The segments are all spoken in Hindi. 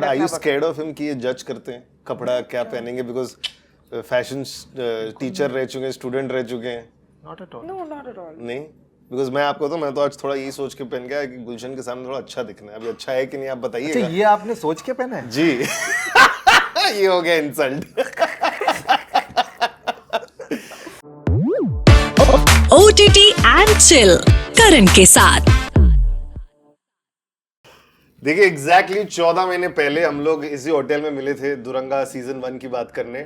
But are you scared of him कि ये जज करते हैं कपड़ा क्या पहनेंगे, बिकॉज फैशन टीचर रह चुके हैं, स्टूडेंट रह चुके हैं? Not at all. No not at all. नहीं, बिकॉज मैं आपको तो मैं तो आज थोड़ा यही सोच के पहन गया कि गुलशन के सामने थोड़ा अच्छा दिखना है। अभी अच्छा है कि नहीं आप बताइएगा। अच्छा, ये आपने सोच के पहना है? जी ये हो गया इंसल्ट। OTT एंड चिल करण के साथ। देखिए एग्जैक्टली 14 महीने पहले हम लोग इसी होटल में मिले थे दुरंगा सीजन 1 की बात करने,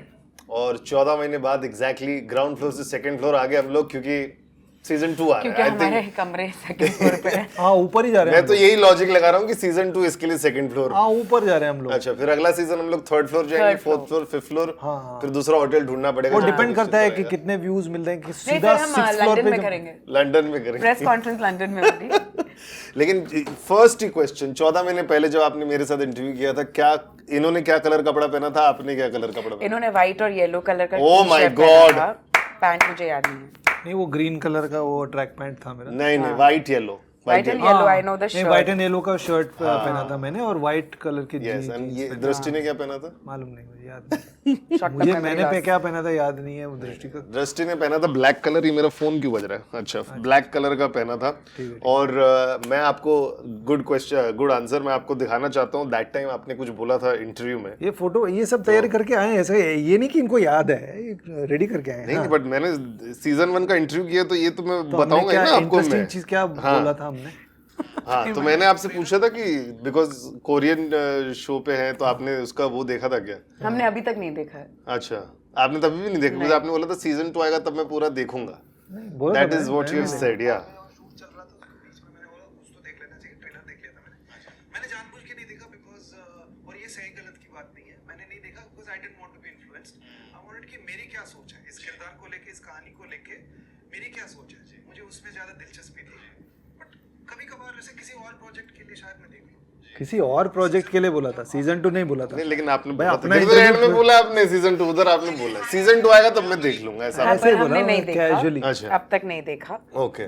और 14 महीने बाद एग्जैक्टली ग्राउंड फ्लोर से सेकंड फ्लोर आ गए हम लोग, क्योंकि सीजन 2 आ रहा क्योंकि है। हमारे कमरे सेकंड फ्लोर पे है। हाँ, ऊपर ही जा रहे हैं मैं तो यही लॉजिक लगा रहा हूँ कि सीजन 2 इसके लिए सेकंड फ्लोर। हाँ, ऊपर जा रहे हैं हम लोग। अच्छा, फिर अगला सीजन हम लोग थर्ड फ्लोर जाएंगे, फोर्थ फ्लोर, फिफ्थ फ्लोर, फिर दूसरा होटल ढूंढना पड़ेगा। वो डिपेंड करता है कि कितने व्यूज मिल रहे हैं कि नहीं, सीधा फिर हम 6th फ्लोर लंदन पे में करेंगे, लंदन में करेंगे। प्रेस कॉन्फ्रेंस लंदन में होगी। लेकिन फर्स्ट ही क्वेश्चन, 14 महीने पहले जब आपने मेरे साथ इंटरव्यू किया था, क्या इन्होंने क्या कलर कपड़ा पहना था, आपने क्या कलर कपड़ा पहना? इन्होंने व्हाइट और येलो कलर का Oh my टी-शर्ट पहना God! था, पैंट मुझे याद नहीं है। नहीं, वो ग्रीन कलर का वो ट्रैक पैंट था मेरा। नहीं नहीं, white yellow. White and yellow, I know the नहीं, शर्ट। व्हाइट एंड येलो का शर्ट पहना था मैंने, और व्हाइट कलर की यस, एंड ये दृष्टि ने क्या पहना था? मालूम नहीं, मुझे याद नहीं। मुझे मैंने पे क्या पहना था याद नहीं है। वो दृष्टि का दृष्टि ने पहना था ब्लैक कलर। ही मेरा फोन क्यों बज रहा है? अच्छा, ब्लैक कलर का पहना था। और मैं आपको गुड आंसर मैं आपको दिखाना चाहता हूँ। दैट टाइम आपने कुछ बोला था इंटरव्यू में। ये फोटो ये सब तैयारी करके आए हैं, ऐसे ये नहीं कि इनको याद है, रेडी करके आए हैं। नहीं, बट मैंने सीजन 1 का इंटरव्यू किया, तो ये तो मैं बताऊंगा क्या ना आपको। इंटरेस्टिंग मैं चीज क्या बोला था हमने? हाँ, तो मैंने आपसे पूछा था कि बिकॉज कोरियन शो पे है, तो आपने उसका वो देखा था क्या? हमने अभी तक नहीं देखा है। अच्छा, आपने तभी भी नहीं देखा? मुझे आपने बोला था सीजन 2 आएगा तब मैं पूरा देखूंगा। That is what you said. या मेरी क्या सोच है इस किरदार को लेके, इस कहानी को लेके मेरी क्या सोच है, मुझे उसमें ज्यादा दिलचस्पी थी। बट कभी कभार जैसे किसी और प्रोजेक्ट के लिए शायद मैं देख लूं। किसी और प्रोजेक्ट के लिए बोला था, सीजन 2 नहीं बोला था। नहीं, लेकिन आपने भाई बोला अपना था, इंटरव्यू एंड में बोला आपने सीजन 2, उधर आपने बोला सीजन 2 आएगा तब मैं देख लूंगा, ऐसा। हाँ, ऐसे ही पर बोला, हमने नहीं देखा, कैजुअली। अच्छा, अब तक नहीं देखा। Okay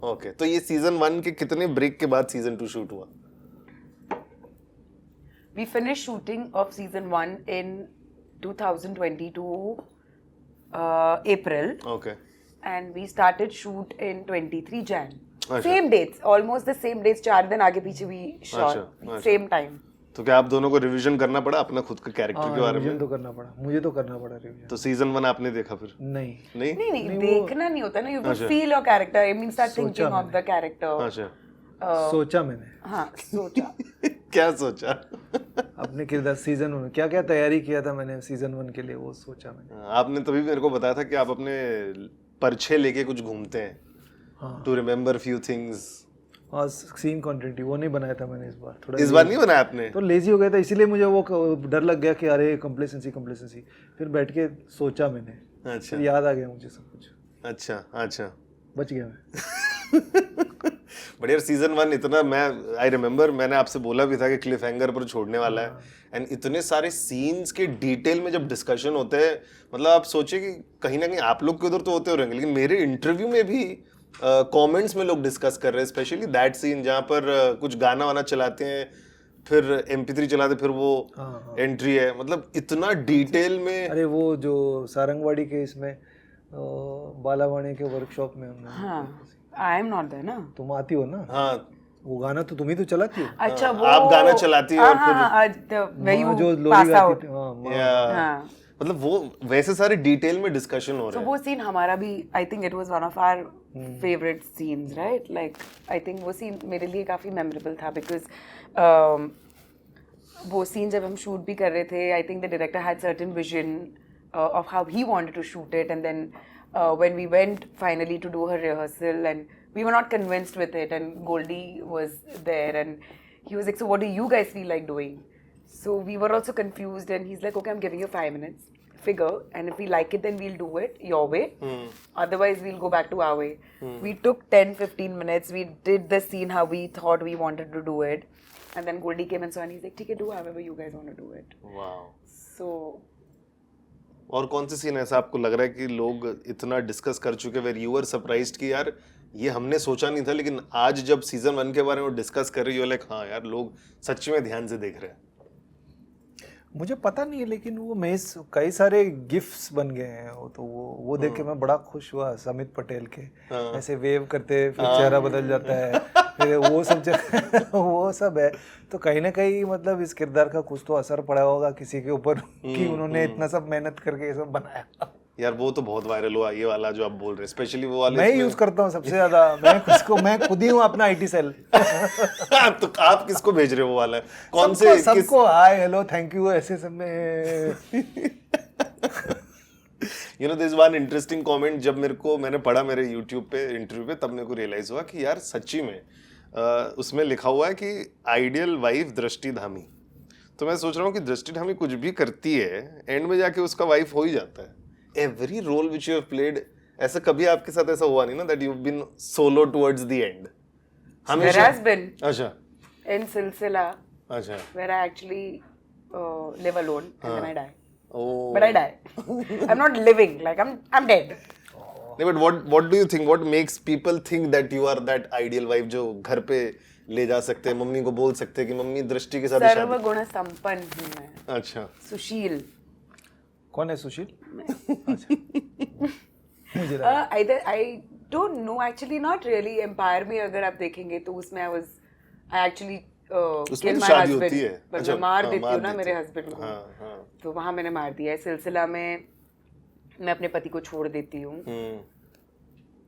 okay. तो ये सीजन 1 के कितने ब्रेक के बाद सीजन 2 शूट हुआ? We finished shooting of season 1 in 2022 April, okay, and we started shoot in 23 Jan. अच्छा। Same dates, almost the same dates. 4 दिन आगे पीछे we shot, अच्छा। same time. तो क्या आप दोनों को रिवीजन करना पड़ा अपना खुद के कैरेक्टर के बारे में? रिवीजन तो करना पड़ा, मुझे तो करना पड़ा रिवीजन। तो सीजन 1 आपने देखा फिर? नहीं, नहीं नहीं देखना नहीं होता ना, you could feel your character. I mean, start thinking of the character. अच्छा, सोचा मैंने हाँ, सोचा। क्या सोचा? अपने किरदार सीजन 1 क्या क्या तैयारी किया था मैंने सीजन 1 के लिए, वो सोचा मैंने। आपने तभी मेरे को बताया था कि आप अपने पर्चे लेके कुछ घूमते हैं, टू रिमेम्बर फ्यू थिंग्स। हाँ, सीन कंटिन्यूटी वो नहीं बनाया था मैंने इस बार। थोड़ा इस बार नहीं बनाया आपने? तो लेजी हो गया था, इसीलिए मुझे वो डर लग गया कि अरे कंप्लेसेंसी। फिर बैठ के सोचा मैंने, अच्छा, फिर याद आ गया मुझे सब कुछ। अच्छा अच्छा, बच गया मैं। बट यार सीजन 1 इतना, मैं आई रिमेम्बर मैंने आपसे बोला भी था कि क्लिफ हैंगर पर छोड़ने वाला है, एंड इतने सारे सीन्स के डिटेल में जब डिस्कशन होते हैं, मतलब आप सोचिए कि कहीं ना कहीं आप लोग के उधर तो होते हो रहेंगे, लेकिन मेरे इंटरव्यू में भी कमेंट्स में लोग डिस्कस कर रहे हैं, स्पेशली दैट सीन जहाँ पर कुछ गाना वाना चलाते हैं, फिर MP3 चलाते, फिर वो एंट्री है, मतलब इतना डिटेल में। अरे वो जो सारंगवाड़ी के इसमें बालावाणी के वर्कशॉप में हमने। हाँ, I am not there ना। तुम आती हो ना? हाँ, वो गाना तो तुम ही तो चलाती हो। अच्छा, वो आप गाना चलाती हो और फिर माँ जो लोरी गाती थी, हाँ, माँ। या मतलब वो वैसे सारे डिटेल में डिस्कशन हो रहे हैं। वो सीन हमारा भी, I think it was one of our favourite scenes, right? Like I think वो सीन मेरे लिए काफ़ी मेमोरेबल था, बिकॉज वो सीन जब हम शूट भी कर रहे थे, I think the director had certain vision of how he wanted to shoot it, and then when we went finally to do her rehearsal, and we were not convinced with it, and Goldie was there, and he was like, so what do you guys feel like doing? So we were also confused, and he's like, okay, I'm giving you 5 minutes, figure, and if we like it then we'll do it your way, otherwise we'll go back to our way. We took 10-15 minutes, we did the scene how we thought we wanted to do it, and then Goldie came and saw, and he's like, okay, do however you guys want to do it. Wow. So और कौन सी सीन ऐसा आपको लग रहा है कि लोग इतना डिस्कस कर चुके, वेर यू आर सरप्राइज्ड कि यार ये हमने सोचा नहीं था, लेकिन आज जब सीजन 1 के बारे में डिस्कस कर रही हो, लाइक हाँ यार लोग सच में ध्यान से देख रहे हैं? मुझे पता नहीं है, लेकिन वो मेस कई सारे गिफ्ट्स बन गए हैं वो, तो वो देख के मैं बड़ा खुश हुआ। समित पटेल के ऐसे वेव करते फिर चेहरा बदल जाता है, फिर वो सब वो सब है। तो कहीं ना कहीं मतलब इस किरदार का कुछ तो असर पड़ा होगा किसी के ऊपर कि उन्होंने इतना सब मेहनत करके ये सब बनाया। यार वो तो बहुत वायरल हुआ ये वाला जो आप बोल रहे हैं, स्पेशली वो वाले। मैं यूज करता हूँ सबसे ज्यादा, मैं खुद ही हूँ अपना IT सेल। तो आप किसको भेज रहे हो वो वाला? कौन से? सबको हाय हेलो थैंक यू ऐसे सब में। You know this one interesting comment जब मैंने पढ़ा मेरे YouTube पे इंटरव्यू पे, तब मेरे को रियलाइज हुआ कि यार सच्ची में उसमें लिखा हुआ है कि आइडियल वाइफ दृष्टि धामी। तो मैं सोच रहा हूँ कि दृष्टि धामी कुछ भी करती है एंड में जाके उसका वाइफ हो ही जाता है। Every role which you have played, ऐसा कभी आपके साथ ऐसा हुआ नहीं ना that you have been solo towards the end? There has been अच्छा in Silsila अच्छा where I actually live alone and then I die. Oh. But I die. I'm not living, like I'm dead. नहीं, but what do you think? What makes people think that you are that ideal wife जो घर पे ले जा सकते हैं, मम्मी को बोल सकते हैं कि मम्मी दृष्टि के साथ शादी? सर्वगुण संपन्न हूँ मैं। अच्छा। सुशील। कौन है सुशील? I don't know actually, not really. Empire में अगर आप देखेंगे तो उसमें I actually उसमें kill तो my शादी husband. होती है। पर अच्छा, मैं मार हाँ, देती मार हूँ ना देती मेरे है। हस्बैंड को। हाँ, हाँ। तो वहाँ मैंने मार दिया है। सिलसिला में मैं अपने पति को छोड़ देती हूँ।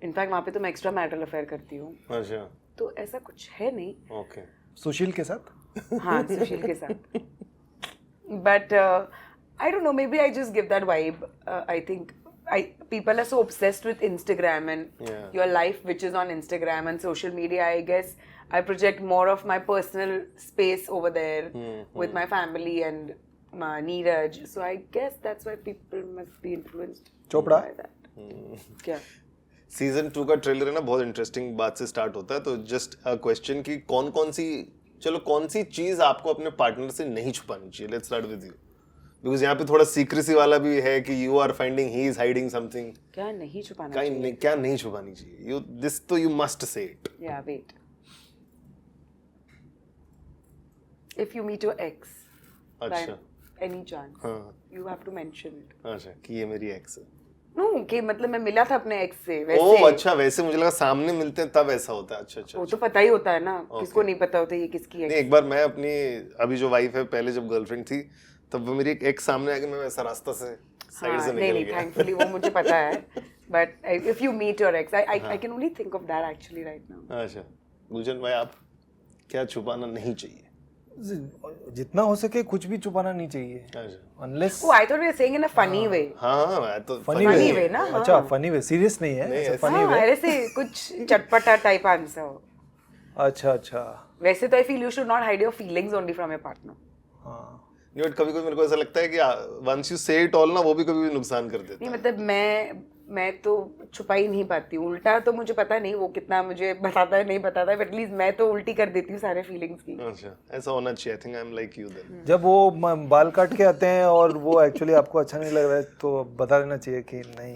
इनफैक्ट वहाँ पे तो मैं एक्स्ट्रा मैरिटल अफेयर करती हूँ। अच्छा। तो ऐसा कुछ है नहीं। ओके। सुशील के साथ? हाँ, सुशील के साथ। But I don't know, maybe I just give that vibe. I think people are so obsessed with Instagram and your life which is on Instagram and social media. I guess I project more of my personal space over there with my family and my Neeraj. So I guess that's why people must be influenced Chopra? by that. क्या? सीजन 2 का ट्रेलर है ना, बहुत इंटरेस्टिंग बात से स्टार्ट होता है। तो जस्ट अ क्वेश्चन कि कौन सी चीज आपको अपने पार्टनर से नहीं छुपानी चाहिए? Let's start with you, because यहाँ पे थोड़ा सीक्रेसी वाला भी है कि you are finding he is hiding something. क्या नहीं छुपाना चाहिए? क्या नहीं छुपानी चाहिए? यू दिस तो you must say it. Yeah, wait. If you meet your ex, by अच्छा। any chance, हाँ। you have to mention it. अच्छा कि ये मेरी एक्स है। No, कि मतलब मैं मिला था अपने एक्स से ओह वैसे। अच्छा, वैसे मुझे लगा सामने मिलते हैं तब ऐसा होता है। अच्छा अच्छा। वो तो पता ही होता है ना, किसको नहीं पता होता ये किसकी नहीं, एक्स। एक बार मैं अपनी अभी जो वाइफ है, पहले जब गर्लफ्रेंड थी तब वो मेरी एक एक्स सामने आके मैं वैसा रास्ता से साइड से निकल नहीं, गया। थैंकफुली वो मुझे पता है। But if you meet your ex, I can only think of that actually right now. अच्छा, गुलशन भाई आप क्या छुपाना नहीं चाहिए? जितना हो सके कुछ भी छुपाना नहीं चाहिए, अच्छा। unless Oh, I thought you were saying in a funny way. हाँ मैं तो funny Funny way way ना, हाँ। अच्छा funny way, serious नहीं है, नहीं, ऐसा ऐसा- funny हाँ, way। ऐसे कुछ चटपटा टाइप आंसर हो। अच्छा वैसे तो I feel you should not hide your feelings only from your partner. हाँ। नहीं, बट कभी-कभी मेरे को ऐसा लगता है कि वंस यू से इट ऑल ना, वो भी कभी नुकसान कर देता नहीं है। मतलब मैं तो छुपा ही नहीं पाती हूँ। उल्टा तो मुझे पता नहीं वो कितना मुझे बताता है नहीं बताता है, बट एटलीस्ट मैं तो उल्टी कर देती हूँ सारे फीलिंग्स की। अच्छा, ऐसा होना चाहिए। I think I am like you then. जब वो बाल काट के आते हैं और वो एक्चुअली आपको अच्छा नहीं लग रहा है तो बता देना चाहिए कि नहीं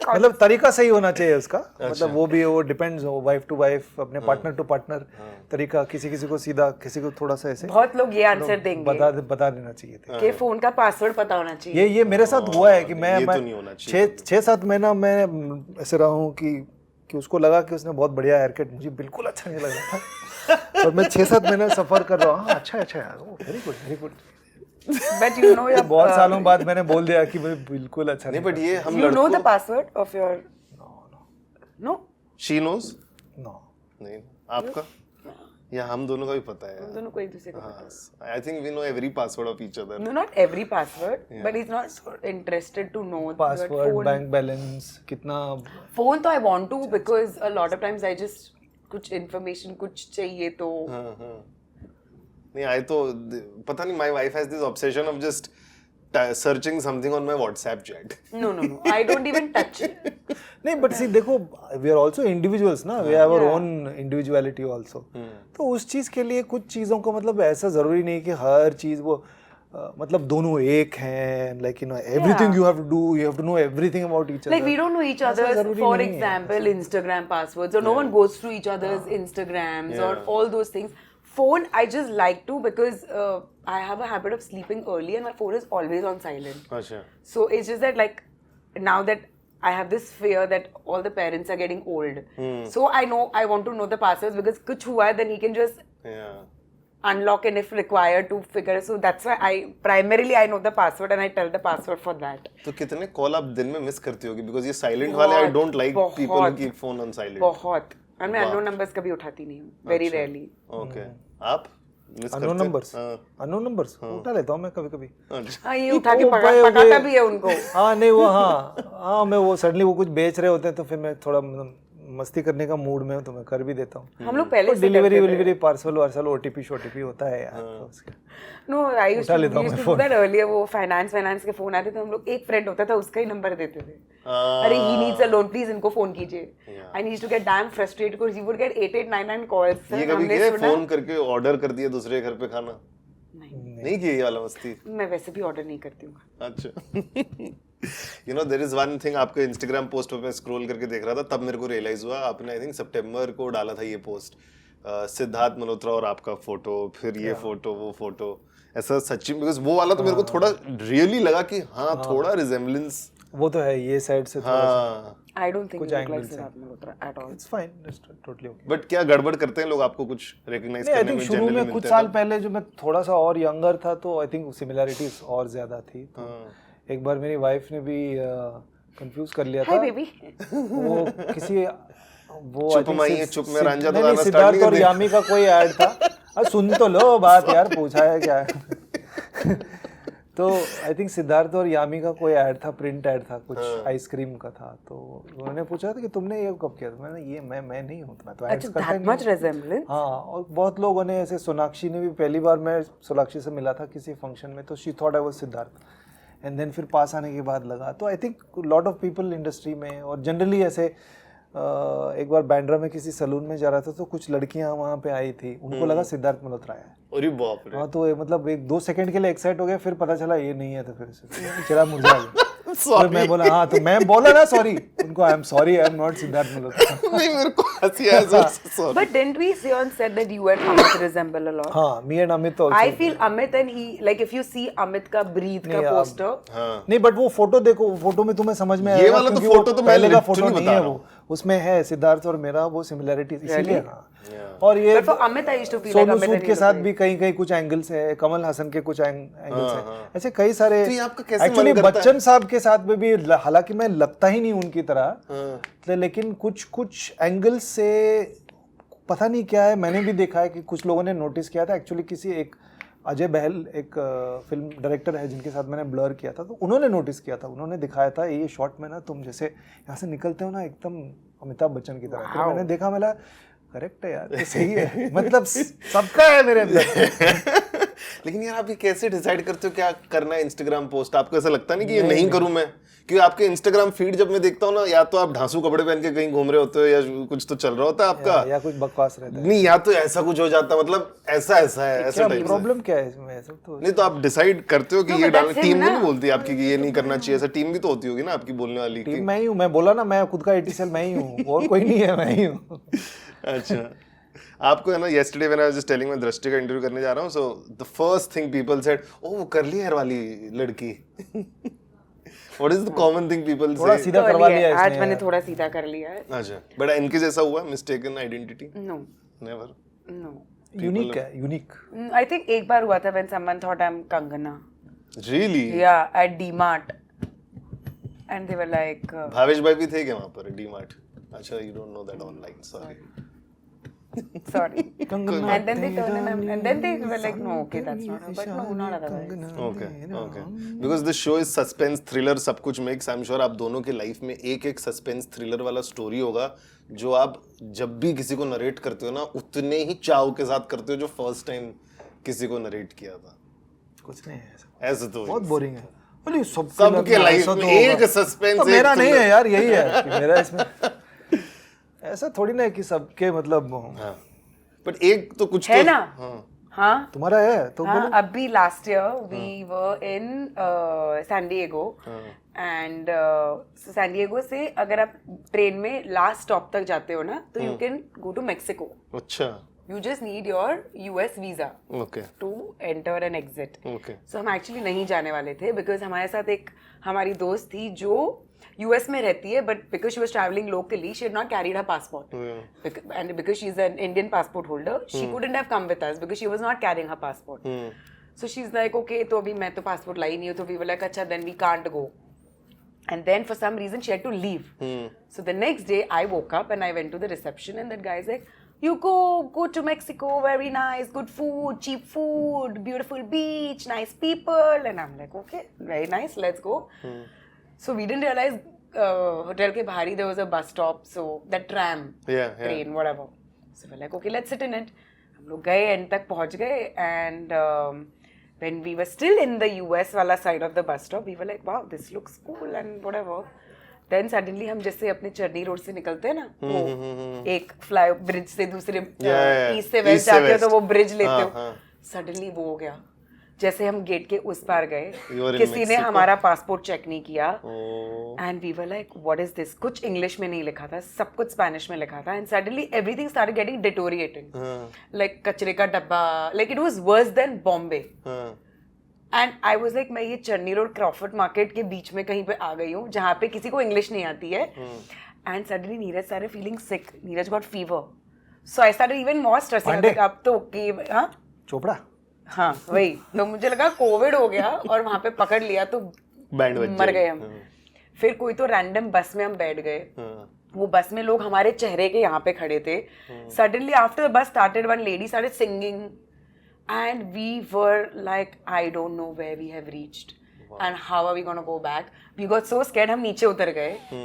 मतलब तरीका सही होना चाहिए उसका। मतलब वो डिपेंड्स हो वाइफ टू वाइफ, अपने पार्टनर टू पार्टनर तरीका, किसी को सीधा, किसी को थोड़ा सा ऐसे बहुत लोग ये आंसर देंगे बता देना चाहिए था कि फोन का पासवर्ड पता होना चाहिए। ये मेरे साथ हुआ है कि मैं ये तो नहीं होना चाहिए। 6-7 महीना मैं ऐसे रहा हूँ कि उसको लगा कि उसने बहुत बढ़िया हेयर कट, मुझे बिल्कुल अच्छा नहीं लग रहा था और मैं 6-7 महीने सफर कर रहा हूँ। हाँ अच्छा यार, very good. But you know your बहुत सालों बाद मैंने बोल दिया कि मुझे बिल्कुल अच्छा नहीं, बट ये हम you know the लड़कों password of your no she knows no नहीं, आपका या हम दोनों का भी पता है हम दोनों को एक दूसरे को पता हाँ। I think we know every password of each other. है। No, not every password, but he's not interested to know password, phone- bank balance कितना। phone तो I want to because a lot of times I just कुछ information कुछ चाहिए तो नहीं, आई तो पता नहीं, my wife has this obsession of just searching something on my WhatsApp chat. no I don't even touch it. नहीं बट सी देखो, वी आर आल्सो इंडिविजुअल्स ना, we have our own individuality also. तो उस चीज के लिए कुछ चीजों को मतलब ऐसा जरूरी नहीं कि हर चीज वो मतलब दोनों एक हैं, like you know everything you have to know everything about each other. Like we don't know each ऐसा other's, जरूरी for नहीं है। example, Instagram passwords, or no one goes through each other's Instagrams or all those things. Phone, I just like to because I have a habit of sleeping early and my phone is always on silent. अच्छा So it's just that like now that I have this fear that all the parents are getting old. So I know I want to know the passwords because kuch hua hai, then he can just yeah. unlock and if required to figure. So that's why I primarily I know the password and I tell the password for that. तो कितने कॉल आप दिन में मिस करती होगी बिकॉज ये साइलेंट वाले I don't like people who keep phone on silent बहुत. और मैं अननोन नंबर्स कभी उठाती नहीं हूँ. Very rarely. ओके आप मिस अननोन करते नंबर्स अननोन नंबर्स उठा लेता हूँ मैं कभी कभी अच्छा हाँ ये उठा के पकाता भी है उनको. हाँ नहीं वो हाँ मैं वो सडनली वो कुछ बेच रहे होते हैं तो फिर मैं थोड़ा मस्ती करने का मूड में हूँ तो मैं कर भी देता हूँ. हम लोग पहले से डिलीवरी पार्सल वार्सल ओटीपी शोटीपी होता है यार तो उसके no I used to do that earlier. वो फाइनेंस के फोन आते थे हम लोग एक फ्रेंड होता था उसका ही नंबर देते थे. अरे he needs a loan please इनको फोन कीजिए. I need to get damn frustrated because he would get 8-9 calls. ये कभी किया फोन करके ऑर्डर कर दिया दूसरे घर पे खाना नहीं किया ये वाला मस्ती. मैं वैसे भी ऑर्डर नहीं करती हूँ. अच्छा you know there is one thing आपके इंस्टाग्राम पोस्ट पे मैं स्क्रॉल करके देख रहा था तब मेरे को रियलाइज हुआ आपने आई थिंक सितंबर को डाला था ये पोस्ट सिद्धार्थ मल्होत्रा और आपका फोटो फिर ये फोटो वो फोटो ऐसा सच्ची बिकॉज वो वाला तो मेरे को थोड़ा रियली लगा कि हाँ थोड़ा रिजेम्बलेंस वो तो है ये साइड से थोड़ा हाँ आई डोंट थिंक कुछ like angles Siddharth Malhotra at all. It's fine totally okay. But क्या गड़बड़ करते हैं लोग आपको कुछ रिकॉग्नाइज आई करने थिंक में शुरू जनरली में कुछ साल पहले जो मैं थोड़ा सा और यंगर था तो आई थिंक सिमिलैरिटीज और ज्यादा थी. तो एक बार मेरी वाइफ ने भी कंफ्यूज कर लिया था. Hi baby. वो किसी वो चुप I think माई चुप में रांझा तो नहीं, गाना स्टार्ट सिद्धार्थ नहीं और कर यामी का कोई ऐड था. सुन तो लो बात यार पूछा है क्या है. तो आई थिंक सिद्धार्थ और यामी का कोई ऐड था प्रिंट ऐड था कुछ आइसक्रीम का था. तो उन्होंने पूछा था कि तुमने ये कब किया. तो मैंने ये मैं नहीं हूँ मैं तो एड्स अच्छा करता ही दैट नहीं मच रिजेम्बलेंस. हाँ. और बहुत लोगों ने ऐसे सोनाक्षी ने भी पहली बार मैं सोनाक्षी से मिला था किसी फंक्शन में तो she thought I was Siddharth and then फिर पास आने के बाद लगा. तो I think lot of people industry में और जनरली ऐसे एक बार बैंड्रा में किसी सलून में जा रहा था तो कुछ लड़कियां वहाँ पे आई थी उनको लगा सिद्धार्थ मल्होत्रा है. अरे बाप रे हाँ तो ये मतलब 1-2 सेकंड के लिए एक्साइट हो गया फिर पता चला ये नहीं है तो फिर चेहरा मुरझा गया. फिर मैं बोला हाँ तो मैं बोला ना सॉरी उनको I am sorry I am not Siddharth Malhotra. नहीं मेरे को हंसी आया sorry But didn't we say on set that you and Amit resemble a lot? हाँ me and Amit also. I feel Amit and he like if you see Amit का breathe का poster. नहीं बट वो फोटो देखो वो फोटो में तुम्हें समझ में ये आएगा वाला तो क्योंकि वो फोटो तो मैं पहले का literally फोटो नहीं बता है रहा वो उसमें है सिद्धार्थ और मेरा वो सिमिलैरिटीज इसीलिए हाँ. और ये But for Amit I used to feel like Sonu Amit Sood and के he साथ look भी कहीं कहीं कुछ एंगल्स है कमल हसन के कुछ एंगल्स है ऐसे कई सारे. तो ये आपका कैसे मन एक्चुअली करता है? बच्चन साहब के साथ में भी हालांकि मैं लगता ही नहीं उनकी तरह लेकिन कुछ एंगल्स से पता नहीं क्या है. मैंने भी देखा है कि कुछ लोगों ने नोटिस किया था एक्चुअली किसी एक अजय बहल एक फिल्म डायरेक्टर है जिनके साथ मैंने ब्लर किया था तो उन्होंने नोटिस किया था. उन्होंने दिखाया था ये शॉट में ना तुम जैसे यहाँ से निकलते हो ना एकदम अमिताभ बच्चन की तरह. फिर मैंने देखा मेरा करेक्ट है यार ये सही है मतलब सबका है मेरे अंदर. लेकिन यार आप ये कैसे डिसाइड करते हो क्या करना है इंस्टाग्राम पोस्ट आपको ऐसा लगता नहीं कि ये नहीं करूं मैं क्योंकि आपके इंस्टाग्राम फीड जब मैं देखता हूँ ना या तो आप ढांसू कपड़े पहन के कहीं घूम रहे होते हो या कुछ तो चल रहा होता है आपका या कुछ बकवास रहता है. नहीं या तो ऐसा कुछ हो जाता है मतलब ऐसा है ऐसा टाइप प्रॉब्लम क्या है इसमें ऐसा तो नहीं तो आप डिसाइड करते हो कि No, ये but डालना that's टीम him नहीं ना. बोलती आपकी कि ये नहीं करना चाहिए ऐसा टीम भी तो होती होगी ना आपकी बोलने वाली टीम मैं ही हूँ. मैं बोला ना मैं खुद का 80 सेल मैं ही हूँ और कोई नहीं है मैं ही हूँ. अच्छा आपको है ना yesterday when I was just telling मैं दृष्टि का इंटरव्यू करने जा रहा हूँ so the first thing people said oh कर ली हेयर वाली लड़की what is the common thing people थोड़ा say सीधा करवा लिया आज इसने मैंने यार. थोड़ा सीधा कर लिया है. अच्छा बट इनके जैसा हुआ mistaken identity No, never no. Unique है यूनिक. I think एक बार हुआ था when someone thought I'm Kangana. really Yeah, at DMart. And they were like, Bhavesh भाई भी थे क्या वहाँ पर डीमार्ट अच्छा you don't know that online sorry sorry. And then they turned and then they were like, no, okay, that's not her. But no, not otherwise. okay okay because the show is suspense thriller सब कुछ makes I'm sure आप दोनों के लाइफ में एक suspense thriller वाला स्टोरी होगा जो आप जब भी किसी को नरेट करते हो ना उतने ही चाव के साथ करते हो जो फर्स्ट टाइम किसी को नरेट किया था कुछ नहीं है ऐसा. ऐसे तो बहुत बोरिंग है. बोलिए सबके लाइफ में एक सस्पेंस मेरा नहीं है यार यही है कि मेरा इसमें ऐसा थोड़ी ना है कि सबके मतलब हाँ बट एक तो कुछ है तो ना? हाँ. तुम्हारा है तो हाँ, अभी last year we were in San Diego and San Diego से अगर आप ट्रेन में लास्ट स्टॉप तक जाते हो ना तो you can go to Mexico. अच्छा You just need your US visa okay to enter and exit. Okay So हम एक्चुअली नहीं जाने वाले थे बिकॉज हमारे साथ एक हमारी दोस्त थी जो यूएस में रहती है but because she was travelling locally she had not carried her passport and because she is an Indian passport holder she couldn't have come with us because she was not carrying her passport so she is like okay तो अभी मैं तो पासपोर्ट लाई नहीं हूँ तो वी वर लाइक अच्छा then we can't go and then for some reason she had to leave so the next day I woke up and I went to the reception and that guy's like you go to Mexico, very nice, good food, cheap food, beautiful beach, nice people. And I'm like, okay, very nice, let's go. So we didn't realize hotel ke bahari there was a bus stop, so that tram, train, whatever. So we're like, okay, let's sit in it. हम लोग गए end तक पहुंच गए and when we were still in the US wala side of the bus stop, we were like, wow, this looks cool and whatever. Then suddenly हम जैसे अपने चर्नी रोड से निकलते हैं ना वो एक फ्लाई ब्रिज से दूसरे ईस्ट से वेस्ट जाते हो तो वो ब्रिज लेते हो सडनली वो हो गया जैसे हम गेट के उस पार गए किसी ने हमारा पासपोर्ट चेक नहीं किया and we were like what is this कुछ इंग्लिश में नहीं लिखा था सब कुछ स्पेनिश में लिखा था and suddenly everything started getting deteriorating like कचरे का डब्बा like it was worse than Bombay and I was like मैं ये चर्नी रोड क्रॉफर्ड मार्केट के बीच में कहीं पे आ गई हूँ जहाँ पे किसी को इंग्लिश नहीं आती है एंड सडनली नीरज सारे feeling sick Neeraj got fever so I started even more stressing अब तो हाँ चोपड़ा हाँ वही तो मुझे लगा कोविड हो गया और वहाँ पे पकड़ लिया तो मर गए हम फिर कोई तो रैंडम बस में हम बैठ गए वो बस में लोग हमारे चेहरे के यहाँ पे खड़े थे suddenly after the bus started one lady started singing and we were like I don't know where we have reached and how are we going to go back we got so scared हम नीचे उतर गए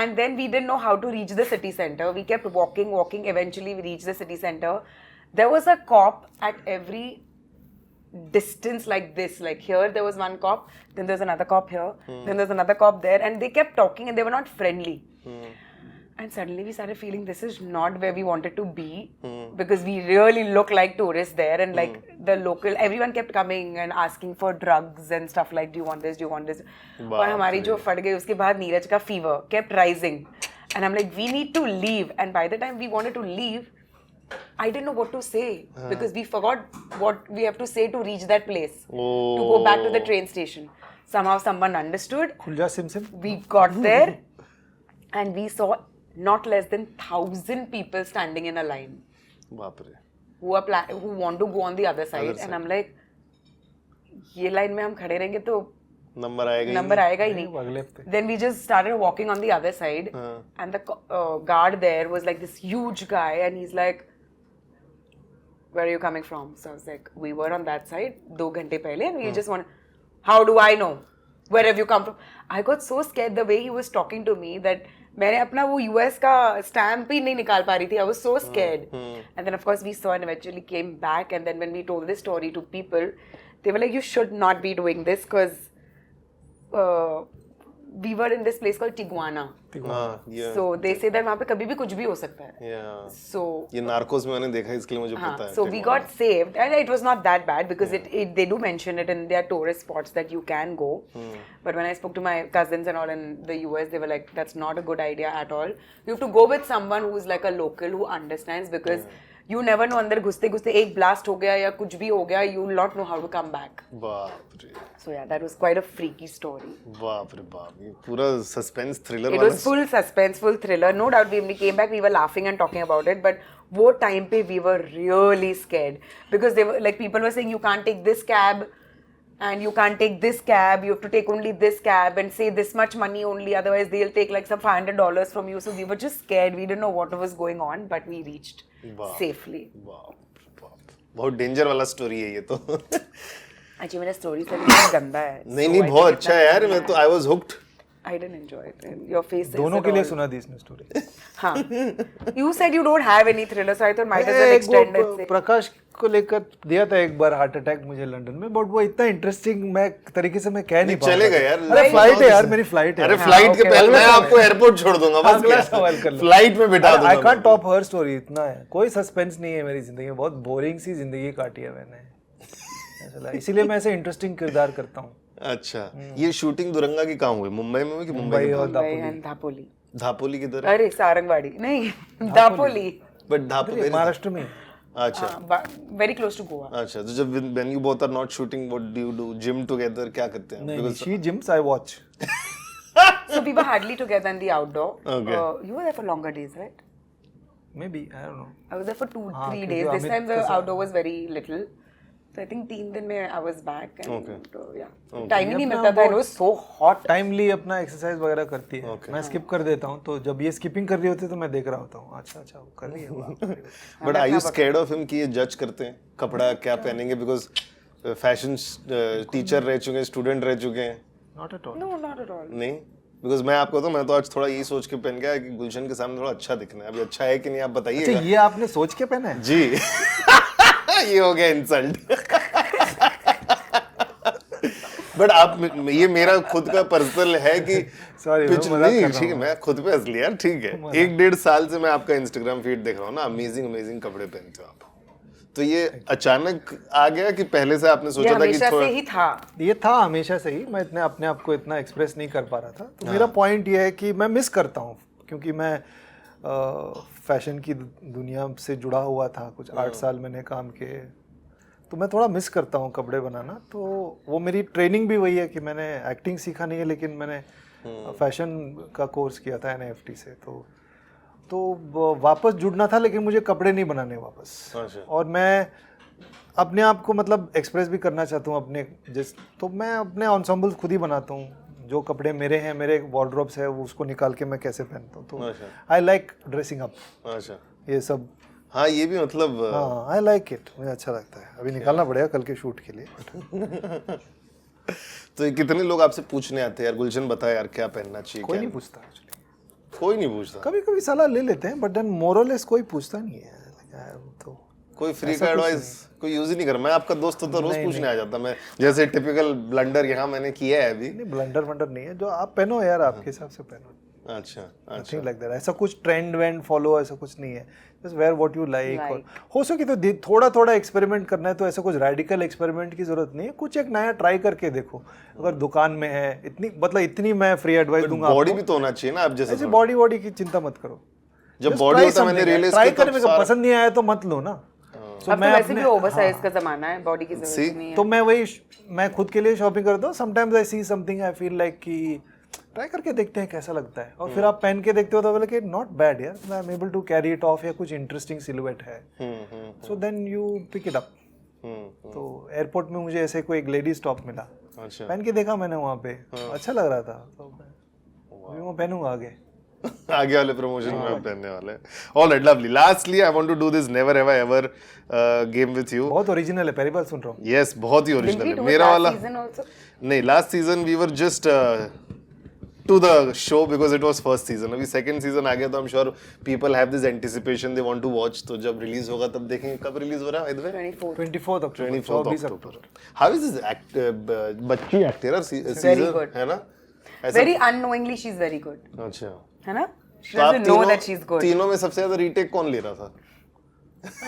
and then we didn't know how to reach the city center we kept walking eventually we reached the city center there was a cop at every distance like this like here there was one cop then there's another cop here then there's another cop there and they kept talking and they were not friendly and suddenly we started feeling this is not where we wanted to be because we really look like tourists there and like the local everyone kept coming and asking for drugs and stuff like do you want this और हमारी जो फट गई उसके बाद नीरज का fever kept rising and I'm like we need to leave and by the time we wanted to leave I didn't know what to say because we forgot what we have to say to reach that place to go back to the train station somehow someone understood खुलजा सिम we got there and we saw not less than 1,000 people standing in a line बाप रे who want to go on the other side and I'm like ये लाइन में हम खड़े रहेंगे तो नंबर आएगा ही नहीं then we just started walking on the other side and the guard there was like this huge guy and he's like where are you coming from so I was like we were on that side 2 घंटे पहले and we just want how do I know where have you come from I got so scared the way he was talking to me that मैंने अपना वो यूएस का स्टैम्प ही नहीं निकाल पा रही थी I was so scared and then of course we saw and eventually came back and then when we told this story to people they were like you should not be doing this because we were in this place called Tijuana. So they say that वहाँ पे कभी भी कुछ भी हो सकता है. So ये नार्कोस में मैंने देखा इसके लिए मुझे पता है. So we got saved and it was not that bad because they do mention it in their tourist spots that you can go. But when I spoke to my cousins and all in the US, they were like, that's not a good idea at all. You have to go with someone who is like a local who understands because you never know अंदर घुसते घुसते एक blast हो गया या कुछ भी हो गया you will not know how to come back. बाप रे. So yeah, that was quite a freaky story. बाप रे बाप ये पूरा suspense thriller It was full suspense, full thriller. No doubt when we came back we were laughing and talking about it, but वो time पे we were really scared because they were like people were saying you can't take this cab and you can't take this cab, you have to take only this cab and say this much money only, otherwise they'll take like some $500 from you. So we were just scared, we didn't know what was going on, but we reached safely. बहुत डेंजर वाला स्टोरी है ये तो. अच्छा मेरा स्टोरी से बहुत गंदा है. नहीं बहुत अच्छा है यार मैं तो I was hooked. I didn't enjoy it. Your face is दोनों के लिए सुना दी इसने स्टोरी. हाँ. You said you don't have any thriller, so I thought might as well extend it. प्रकाश को लेकर दिया था एक बार हार्ट अटैक मुझे लंदन में बट वो इतना इंटरेस्टिंग मैं तरीके से मैं कह नहीं पा चलेगा यार. अरे फ्लाइट है यार मेरी फ्लाइट है. अरे फ्लाइट के पहले मैं आपको एयरपोर्ट छोड़ दूंगा बस. अगला सवाल कर लो. फ्लाइट में बिठा दूंगा. I can't top her story. इतना है कोई सस्पेंस नहीं है मेरी जिंदगी में. बहुत बोरिंग सी जिंदगी काटी है मैंने. इसीलिए मैं ऐसे इंटरेस्टिंग किरदार करता हूँ. अच्छा ये शूटिंग दुरंगा की कहाँ हुई मुंबई में हुई कि मुंबई और धापोली. धापोली किधर? अरे सारंगवाड़ी नहीं धापोली. बट धापोली महाराष्ट्र में. अच्छा वेरी क्लोज टू गोवा. अच्छा, तो जब when you both are not shooting, what do you do? Gym together, क्या करते हैं? नहीं, she gyms, I watch. So we were hardly together in the outdoor. Okay. You were there for longer days, right? Maybe, I don't know. I was there for 2-3 क्योंकि days. This Amit time the के साथ- outdoor was very little. So I think 3 दिन में I was back and Okay. yeah. Time ही नहीं मिलता था. It was so hot. Timely अपना एक्सरसाइज वगैरह करती है. Okay. मैं स्किप कर देता हूँ, तो जब ये स्किपिंग कर रही होती है तो मैं देख रहा होता हूँ. अच्छा अच्छा, वो कर रही है, वाह, कर रही है. But are you scared of him कि ये जज करते हैं कपड़ा क्या पहनेंगे? Because फैशन टीचर रह चुके हैं, स्टूडेंट रह चुके हैं. Not at all. No, not at all. नहीं, बिकॉज मैं आपको तो मैं तो आज थोड़ा यही सोच के पहन गया कि गुलशन के सामने थोड़ा अच्छा दिखना है. अभी अच्छा है कि नहीं आप अच्छा, बताइएगा. ये आपने सोच के पहना है? जी. ये हो गया इंसल्ट. बट आप ये मेरा खुद का पर्सनल है कि Sorry, पिछ मैं मजाक नहीं कर रहा ठीक है, हूँ. मैं खुद पे हंस लिया. ठीक है, 1-1.5 साल से मैं आपका इंस्टाग्राम फीड देख रहा हूँ ना. अमेजिंग कपड़े पहनते हो आप. तो ये अचानक आ गया कि पहले से आपने ये सोचा था कि हमेशा थोड़ा से ही था. ये था हमेशा से ही. मैं इतने अपने आप को इतना एक्सप्रेस नहीं कर पा रहा था. तो मेरा पॉइंट ये है कि मैं मिस करता हूँ, क्योंकि मैं फैशन की दुनिया से जुड़ा हुआ था. कुछ 8 साल मैंने काम किए, तो मैं थोड़ा मिस करता हूँ कपड़े बनाना. तो वो मेरी ट्रेनिंग भी वही है कि मैंने एक्टिंग सीखा नहीं है, लेकिन मैंने फैशन का कोर्स किया था NIFT से. तो वापस जुड़ना था, लेकिन मुझे कपड़े नहीं बनाने वापस. अच्छा. और मैं अपने आप को मतलब एक्सप्रेस भी करना चाहता हूँ अपने तो मैं अपने ensembles खुद ही बनाता हूँ. जो कपड़े मेरे हैं, मेरे वार्डरोब्स है, वो उसको निकाल के मैं कैसे पहनता हूँ. तो आई लाइक ड्रेसिंग अप, अच्छा. ये सब. हाँ, ये भी मतलब हाँ, आई लाइक इट, मुझे अच्छा लगता है. अभी निकालना पड़ेगा कल के शूट के लिए. तो ये कितने लोग आपसे पूछने आते हैं यार गुलशन बता यार क्या पहनना चाहिए? कोई क्या नहीं पूछता actually. कोई नहीं पूछता. कभी कभी सलाह ले लेते हैं, बट देन मोरलेस कोई पूछता नहीं है. तो कोई फ्री का एडवाइस कोई यूज ही नहीं कर. मैं आपका दोस्त होता रोज पूछने आ जाता. मैं जैसे टिपिकल ब्लंडर यहाँ मैंने किया है अभी. नहीं, ब्लंडर वंडर नहीं है. जो आप पहनो यार, आपके हिसाब से पहनो. अच्छा अच्छा. Nothing like that. ऐसा कुछ ट्रेंड वेंड फॉलो ऐसा कुछ नहीं है. Just wear what you like. और हो सके तो थोड़ा थोड़ा एक्सपेरिमेंट करना है, तो ऐसा कुछ रेडिकल एक्सपेरिमेंट की जरूरत नहीं है. कुछ एक नया ट्राई करके देखो. अगर दुकान में है इतनी मैं फ्री एडवाइस दूंगा. बॉडी भी तो होना चाहिए ना आप जैसे. ऐसे बॉडी की चिंता मत करो. जब बॉडी होता मैंने रियलाइज ट्राई किया करने में पसंद नहीं आया तो मत लो ना. अब तो वैसे भी ओवरसाइज का जमाना है, बॉडी की जरूरत नहीं है. तो मैं खुद के लिए शॉपिंग करता हूँ. Sometimes I see something, I feel like कि ट्राई करके देखते हैं कैसा लगता है. और फिर आप पहन के देखते हो तो बोले कि नॉट बैड यार, I am able to carry it off, या कुछ इंटरेस्टिंग सिलुएट है. So then you pick it up. तो एयरपोर्ट में मुझे ऐसे कोई एक लेडीज टॉप मिला. अच्छा. पहन के देखा मैंने वहाँ पे, अच्छा लग रहा था. तो मैं वो पहनूंगा आगे. आगे वाले प्रमोशन में आप पहनने वाले हैं. Alright, lovely. Lastly I want to do this never have I ever game with you. बहुत ओरिजिनल है, पहली बार सुन रहा हूँ. यस, बहुत ही ओरिजिनल है. मेरा वाला नहीं. Last season we were just to the show because it was first season. अभी second season आ गया तो I'm sure people have this anticipation, they want to watch. तो जब release होगा तब देखेंगे. कब release हो रहा है? 24th October. 24th October. How is this बच्ची actor season? Very good. है ना? Very unknowingly she's very good. अच्छा. है ना? She तो आप doesn't know that she's good. तीनों में सबसे ज्यादा रीटेक कौन ले रहा था?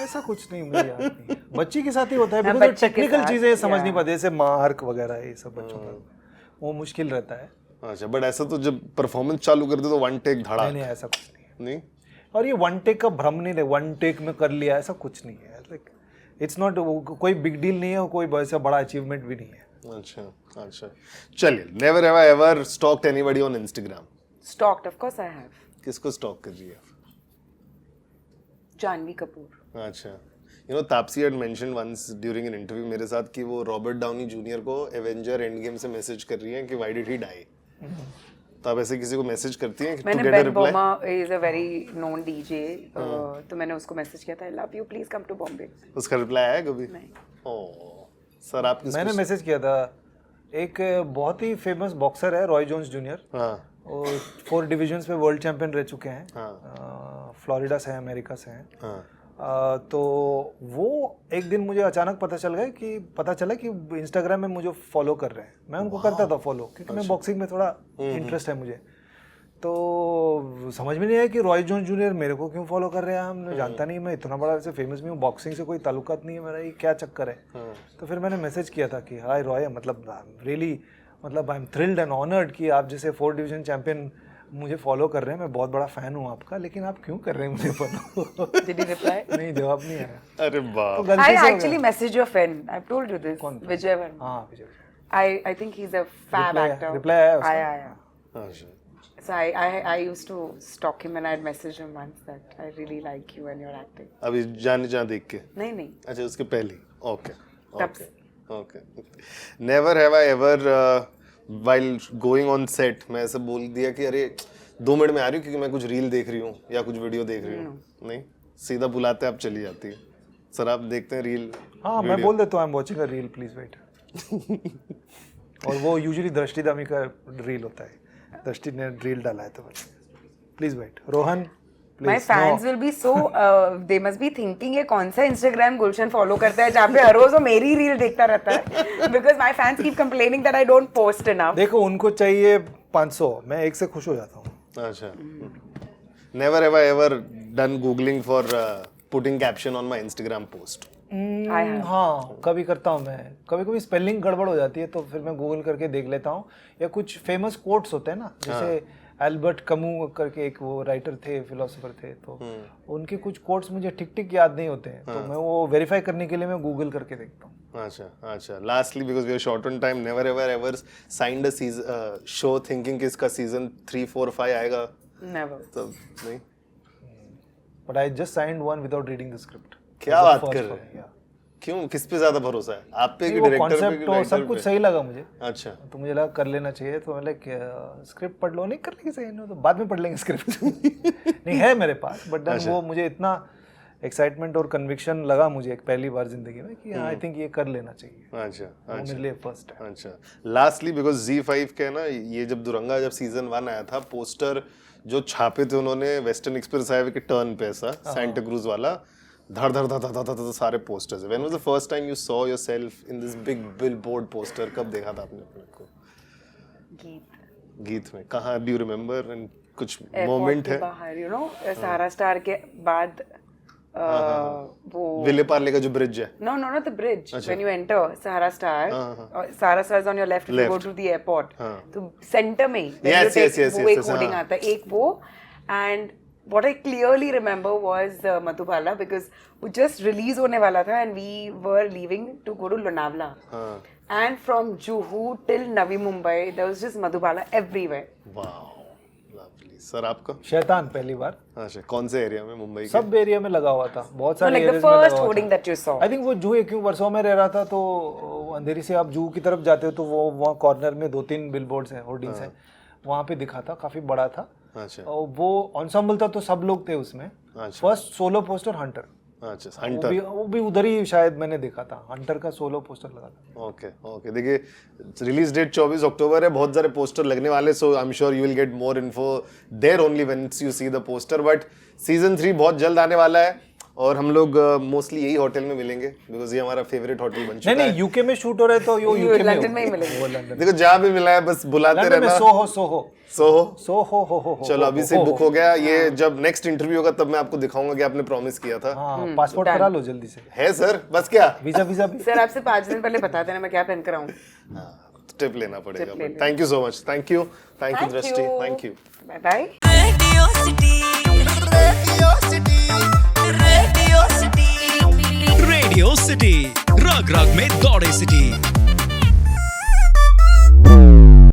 ऐसा कुछ नहीं, मुझे याद नहीं. बच्ची के साथ ही होता है, हाँ, बिकॉज़ बच्ची के टेक्निकल साथ, चीजें समझ नहीं yeah. पाते, जैसे मार्क वगैरह ये सब बच्चों का वो मुश्किल रहता है. अच्छा, बट ऐसा तो जब परफॉर्मेंस चालू कर दे तो वन टेक धड़ा. नहीं, ऐसा कुछ नहीं है. नहीं. और ये वन टेक का भ्रम नहीं है. वन टेक में कर लिया ऐसा कुछ नहीं है. लाइक इट्स नॉट, कोई बिग डील नहीं है और कोई ऐसा बड़ा अचीवमेंट भी नहीं है. अच्छा. चलिए, never have I ever stocked anybody on Instagram. Stalked, of course I have. किसको स्टॉक कर रही है? जानवी कपूर. अच्छा. You know, Taapsee had mentioned once during an interview मेरे साथ कि वो रॉबर्ट डाउनी जूनियर को एवेंजर एंड गेम से मैसेज कर रही हैं कि why did he die? तो आप ऐसे किसी को मैसेज करती हैं कि मैंने to get a Ben reply? Boma is a very known DJ. तो मैंने उसको मैसेज किया था, I love you, please come to Bombay. उसका रिप्लाई आया कभी? नहीं. ओह, सर आप मैंने मैसेज किया था. एक बहुत ही फेमस बॉक्सर है रॉय जोन्स जूनियर. हाँ. और 4 डिविजन्स में वर्ल्ड चैंपियन रह चुके हैं. हाँ. फ्लोरिडा से हैं, अमेरिका से हैं. हाँ. तो वो एक दिन मुझे अचानक पता चला कि इंस्टाग्राम में मुझे फॉलो कर रहे हैं. मैं उनको करता था फॉलो, क्योंकि मैं बॉक्सिंग में थोड़ा इंटरेस्ट है मुझे. तो समझ में नहीं आया कि रॉय जोन्स जूनियर मेरे को क्यों फॉलो कर रहे हैं. हमने जानता नहीं, मैं इतना बड़ा ऐसे फेमस भी हूँ, बॉक्सिंग से कोई ताल्लुकात नहीं है मेरा, ये क्या चक्कर है. तो फिर मैंने मैसेज किया था कि हाय रॉय, मतलब रियली, मतलब I am thrilled and honoured कि आप जैसे 4 डिवीजन चैंपियन मुझे फॉलो कर रहे हैं, मैं बहुत बड़ा फैन हूँ आपका, लेकिन आप क्यों कर रहे हैं मुझे फॉलो? Did he reply? नहीं, जवाब नहीं आया। अरे तो बाप, गलती I से हो actually messaged your friend. I've told you this. Vijay Varma. हाँ विजय, I think he's a fab Reply- actor. reply आया उसका? आया. अच्छा So I used to stalk him and I'd message him once that I really like you and your acting. अभी जाने जा देख के, नहीं. अच्छा उसके पहले, ओके तब okay okay. Never have I ever while going on set मैं ऐसे बोल दिया कि अरे 2 मिनट में आ रही हूँ क्योंकि मैं कुछ रील देख रही हूँ या कुछ वीडियो देख रही हूँ, नहीं सीधा बुलाते आप चली जाती है, सर आप देखते हैं रील? हाँ मैं बोल देता हूँ I am watching a reel please wait. और वो यूजुअली दृष्टि दामी का रील होता है, दृष्टि ने रील डाला है तो please wait. Rohan My please fans will be so they must be thinking ये कौन सा Instagram गुलशन फॉलो करता है जहाँ पे हर रोज वो मेरी रील देखता रहता है because my fans keep complaining that I don't post enough. देखो उनको चाहिए 500, मैं 1 से खुश हो जाता हूँ। अच्छा, never have I ever done googling for putting caption on my Instagram post. हाँ कभी करता हूँ मैं, कभी कभी स्पेलिंग गड़बड़ हो जाती है तो फिर मैं गूगल करके देख लेता हूँ, या कुछ फेमस कोट्स होते हैं ना, जैसे एल्बर्ट कमू करके एक वो राइटर थे, फिलोसोफर थे, तो उनके कुछ कोट्स मुझे ठीक ठीक याद नहीं होते हैं, तो मैं वो वेरीफाई करने के लिए मैं गूगल करके देखता हूँ। अच्छा lastly because we are short on time, never ever signed a show thinking कि इसका सीजन 3, 4, 5 आएगा? Never. तब नहीं, but I just signed one without reading the script. क्या बात कर रहे हैं? क्यों, किस पे ज्यादा भरोसा है, आप पे कि डायरेक्टर पे कि कॉन्सेप्ट राइटर सब कुछ पे? सही लगा मुझे, अच्छा तो मुझे लगा कर लेना चाहिए, तो मैं लाइक स्क्रिप्ट पढ़ लो, नहीं कर लेंगे सही, तो बाद में पढ़ लेंगे स्क्रिप्ट। नहीं है मेरे पास, बट देन वो मुझे इतना एक्साइटमेंट और कन्विक्शन लगा मुझे एक पहली बार जिंदगी में कि आई थिंक ये कर लेना चाहिए। अच्छा मेरे लिए फर्स्ट है। अच्छा लास्टली बिकॉज Z5 के ना ये जब दुरंगा जब सीजन 1 आया था, पोस्टर जो छापे थे उन्होंने वेस्टर्न एक्सप्रेस हाईवे के टर्न पे ऐसा सैंटा क्रूज वाला, धड़ धड़ धड़ धड़ धड़ सारे posters. When was the first time you saw yourself in this big billboard poster? कब देखा था आपने अपने को? गीत में कहाँ? Do you remember? एंड कुछ मोमेंट है बाहर, you know, सहारा स्टार के बाद वो विले पार्ले का जो ब्रिज है? No, not the bridge. When you enter Sahara Star, Sahara Star is on your left if you go to the airport. तो center में when Yes, you take yes, वो एक yes, hoarding आता है, एक वो, and what I clearly remember was Madhubala because वो just release होने वाला था and we were leaving to go to Lonavala. And from Juhu till Navi Mumbai, there was just Madhubala everywhere. Wow lovely. Sir आपका? शैतान पहली बार। अच्छा, कौन से एरिया में? मुंबई के? सब एरिया में लगा हुआ था, बहुत So सारे like the एरियाज में first लगा हुआ hoarding था। that you saw. I think वो जूहू क्यों वर्षों में रह रहा था, तो अंधेरी से आप जूहू की तरफ जाते हो तो वो वहाँ कॉर्नर में 2-3 बिलबोर्ड्स हैं, होर्डिंग्स हैं, वहाँ पे दिखा था, काफी बड़ा था। अच्छा और वो एंसेंबल था तो सब लोग थे उसमें। फर्स्ट सोलो पोस्टर हंटर, अच्छा हंटर, वो भी उधर ही शायद मैंने देखा था, हंटर का सोलो पोस्टर लगा था। ओके देखिए रिलीज डेट 24 अक्टूबर है, बहुत सारे पोस्टर लगने वाले, so I am sure you will get more info there only when you see the poster. But season 3 बहुत जल्द आने वाला है और हम लोग मोस्टली यही होटल में मिलेंगे बिकॉज ये हमारा फेवरेट होटल बन चुका है। नहीं यूके में शूट हो रहे तो यो यूके में लंदन में ही मिलेंगे। वो लंदन देखो जहाँ भी मिला है बस बुलाते लंदन में रहना। सोहो हो चलो अभी से बुक हो गया, ये जब नेक्स्ट इंटरव्यू होगा तब मैं आपको दिखाऊंगा कि आपने प्रॉमिस किया था। हाँ पासपोर्ट करा लो जल्दी से। है सर, बस क्या वीजा भी। सर आपसे 5 दिन पहले बता देना मैं क्या पहन कर आऊँ। टिप लेना पड़ेगा। Thank you so much, thank you Drishti, thank you, bye bye. Radio city रग रग में दौड़े सिटी।